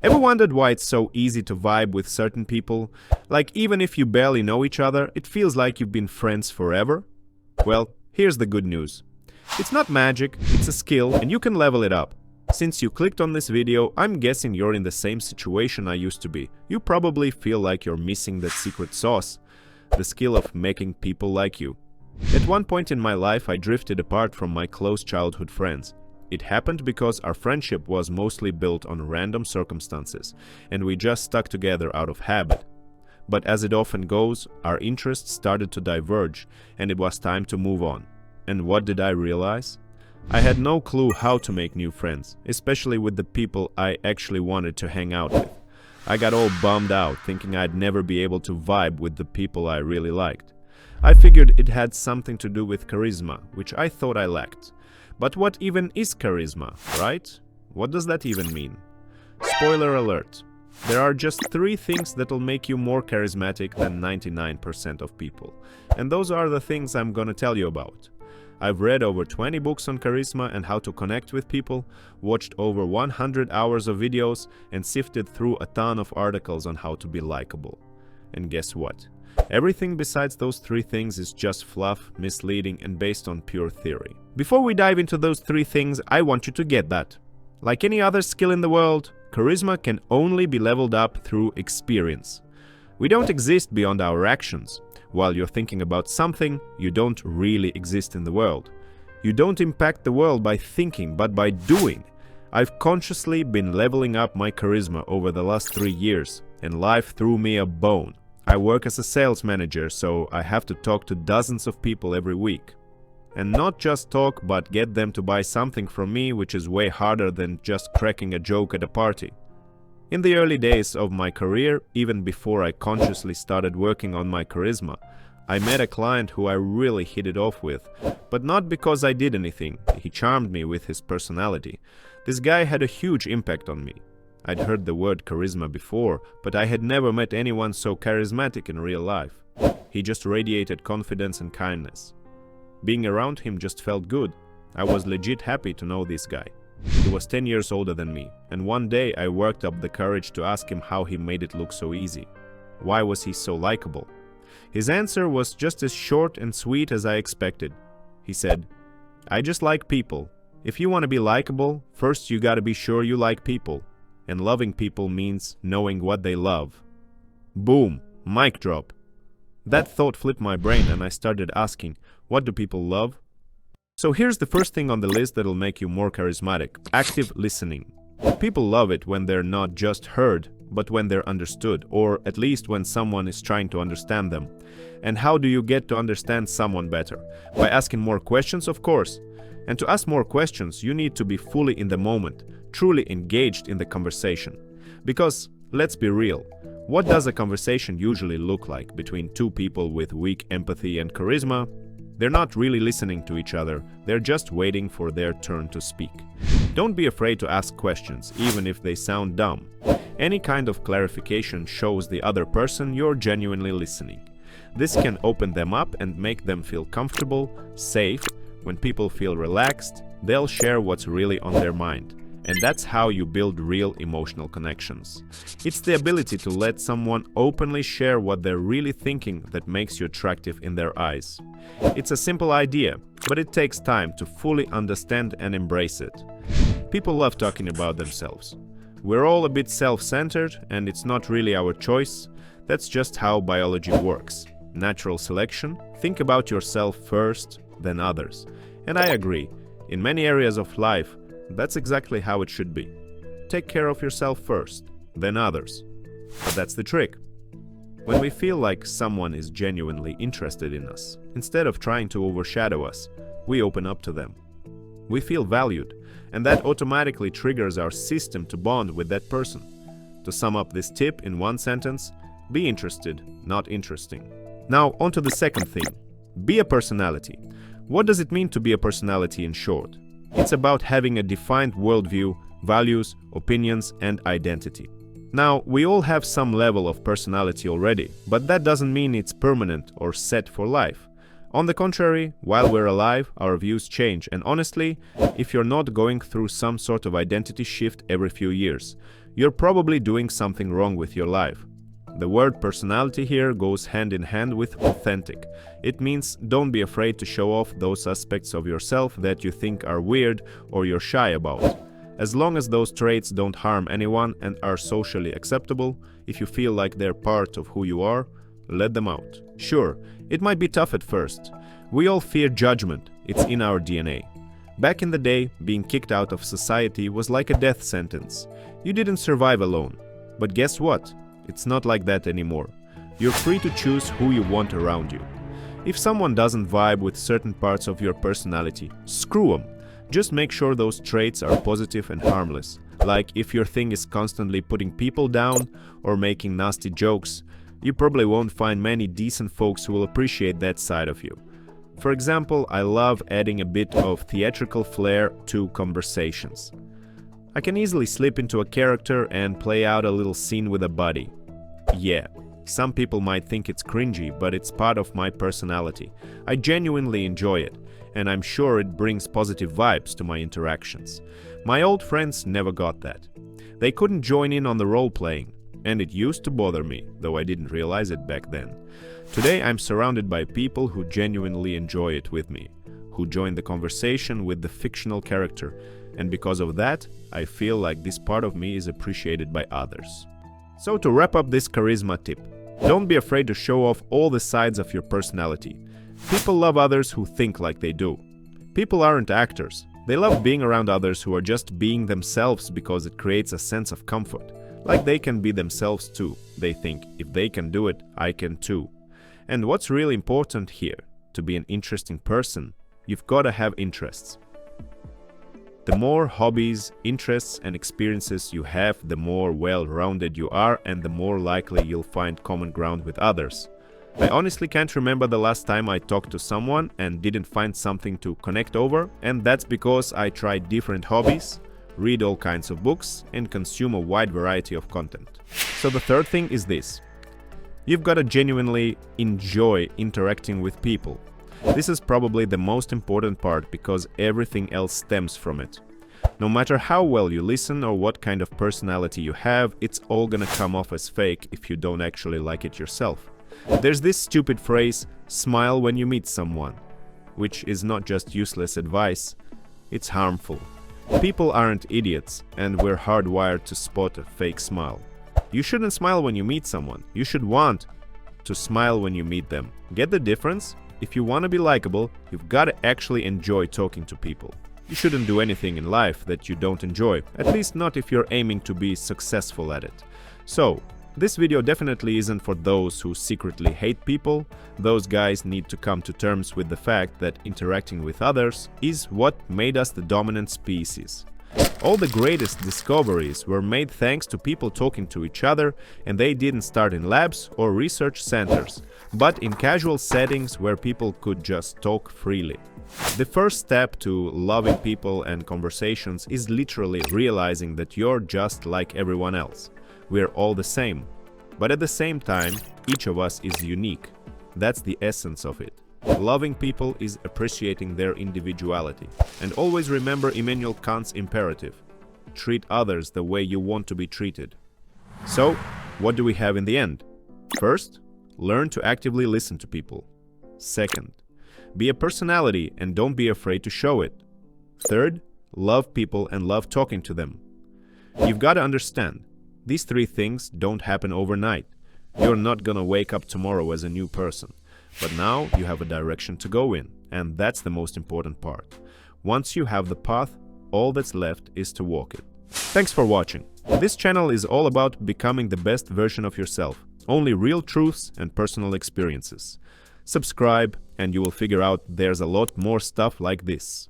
Ever wondered why it's so easy to vibe with certain people? Like, even if you barely know each other, it feels like you've been friends forever? Well, here's the good news. It's not magic, it's a skill, and you can level it up. Since you clicked on this video, I'm guessing you're in the same situation I used to be. You probably feel like you're missing that secret sauce, the skill of making people like you. At one point in my life, I drifted apart from my close childhood friends. It happened because our friendship was mostly built on random circumstances, and we just stuck together out of habit. But as it often goes, our interests started to diverge, and it was time to move on. And what did I realize? I had no clue how to make new friends, especially with the people I actually wanted to hang out with. I got all bummed out, thinking I'd never be able to vibe with the people I really liked. I figured it had something to do with charisma, which I thought I lacked. But what even is charisma, right? What does that even mean? Spoiler alert. There are just 3 things that'll make you more charismatic than 99% of people. And those are the things I'm gonna tell you about. I've read over 20 books on charisma and how to connect with people, watched over 100 hours of videos, and sifted through a ton of articles on how to be likable. And guess what? Everything besides those 3 things is just fluff, misleading, and based on pure theory. Before we dive into those 3 things, I want you to get that. Like any other skill in the world, charisma can only be leveled up through experience. We don't exist beyond our actions. While you're thinking about something, you don't really exist in the world. You don't impact the world by thinking, but by doing. I've consciously been leveling up my charisma over the last 3 years, and life threw me a bone. I work as a sales manager, so I have to talk to dozens of people every week. And not just talk, but get them to buy something from me, which is way harder than just cracking a joke at a party. In the early days of my career, even before I consciously started working on my charisma, I met a client who I really hit it off with, but not because I did anything. He charmed me with his personality. This guy had a huge impact on me. I'd heard the word charisma before, but I had never met anyone so charismatic in real life. He just radiated confidence and kindness. Being around him just felt good. I was legit happy to know this guy. He was 10 years older than me, and one day I worked up the courage to ask him how he made it look so easy. Why was he so likable? His answer was just as short and sweet as I expected. He said, "I just like people. If you want to be likable, first you gotta be sure you like people. And loving people means knowing what they love." Boom! Mic drop. That thought flipped my brain and I started asking, what do people love? So here's the first thing on the list that'll make you more charismatic: active listening. People love it when they're not just heard, but when they're understood, or at least when someone is trying to understand them. And how do you get to understand someone better? By asking more questions, of course. And to ask more questions, you need to be fully in the moment, truly engaged in the conversation. Because, let's be real, what does a conversation usually look like between 2 people with weak empathy and charisma? They're not really listening to each other, they're just waiting for their turn to speak. Don't be afraid to ask questions, even if they sound dumb. Any kind of clarification shows the other person you're genuinely listening. This can open them up and make them feel comfortable, safe. When people feel relaxed, they'll share what's really on their mind. And that's how you build real emotional connections. It's the ability to let someone openly share what they're really thinking that makes you attractive in their eyes. It's a simple idea, but it takes time to fully understand and embrace it. People love talking about themselves. We're all a bit self-centered, and it's not really our choice. That's just how biology works. Natural selection. Think about yourself first, then others. And I agree, in many areas of life, that's exactly how it should be. Take care of yourself first, then others. But that's the trick. When we feel like someone is genuinely interested in us, instead of trying to overshadow us, we open up to them. We feel valued, and that automatically triggers our system to bond with that person. To sum up this tip in one sentence, be interested, not interesting. Now, on to the second thing. Be a personality. What does it mean to be a personality in short? It's about having a defined worldview, values, opinions, and identity. Now, we all have some level of personality already, but that doesn't mean it's permanent or set for life. On the contrary, while we're alive, our views change, and honestly, if you're not going through some sort of identity shift every few years, you're probably doing something wrong with your life. The word personality here goes hand in hand with authentic. It means don't be afraid to show off those aspects of yourself that you think are weird or you're shy about. As long as those traits don't harm anyone and are socially acceptable, if you feel like they're part of who you are, let them out. Sure, it might be tough at first. We all fear judgment, it's in our DNA. Back in the day, being kicked out of society was like a death sentence. You didn't survive alone. But guess what? It's not like that anymore. You're free to choose who you want around you. If someone doesn't vibe with certain parts of your personality, screw them. Just make sure those traits are positive and harmless. Like if your thing is constantly putting people down or making nasty jokes, you probably won't find many decent folks who will appreciate that side of you. For example, I love adding a bit of theatrical flair to conversations. I can easily slip into a character and play out a little scene with a buddy. Yeah, some people might think it's cringy, but it's part of my personality. I genuinely enjoy it, and I'm sure it brings positive vibes to my interactions. My old friends never got that. They couldn't join in on the role-playing, and it used to bother me, though I didn't realize it back then. Today I'm surrounded by people who genuinely enjoy it with me, who join the conversation with the fictional character, and because of that, I feel like this part of me is appreciated by others. So to wrap up this charisma tip, don't be afraid to show off all the sides of your personality. People love others who think like they do. People aren't actors. They love being around others who are just being themselves because it creates a sense of comfort. Like they can be themselves too. They think, if they can do it, I can too. And what's really important here, to be an interesting person, you've got to have interests. The more hobbies, interests, and experiences you have, the more well-rounded you are and the more likely you'll find common ground with others. I honestly can't remember the last time I talked to someone and didn't find something to connect over, and that's because I tried different hobbies, read all kinds of books, and consume a wide variety of content. So the third thing is this. You've got to genuinely enjoy interacting with people. This is probably the most important part because everything else stems from it. No matter how well you listen or what kind of personality you have, it's all gonna come off as fake if you don't actually like it yourself. There's this stupid phrase, smile when you meet someone, which is not just useless advice, it's harmful. People aren't idiots, and we're hardwired to spot a fake smile. You shouldn't smile when you meet someone. You should want to smile when you meet them. Get the difference? If you want to be likable, you've got to actually enjoy talking to people. You shouldn't do anything in life that you don't enjoy, at least not if you're aiming to be successful at it. So, this video definitely isn't for those who secretly hate people. Those guys need to come to terms with the fact that interacting with others is what made us the dominant species. All the greatest discoveries were made thanks to people talking to each other, and they didn't start in labs or research centers, but in casual settings where people could just talk freely. The first step to loving people and conversations is literally realizing that you're just like everyone else. We're all the same, but at the same time, each of us is unique. That's the essence of it. Loving people is appreciating their individuality. And always remember Immanuel Kant's imperative. Treat others the way you want to be treated. So, what do we have in the end? First, learn to actively listen to people. Second, be a personality and don't be afraid to show it. Third, love people and love talking to them. You've got to understand, these three things don't happen overnight. You're not gonna wake up tomorrow as a new person. But now you have a direction to go in, and that's the most important part. Once you have the path, all that's left is to walk it. Thanks for watching. This channel is all about becoming the best version of yourself. Only real truths and personal experiences. Subscribe and you will figure out there's a lot more stuff like this.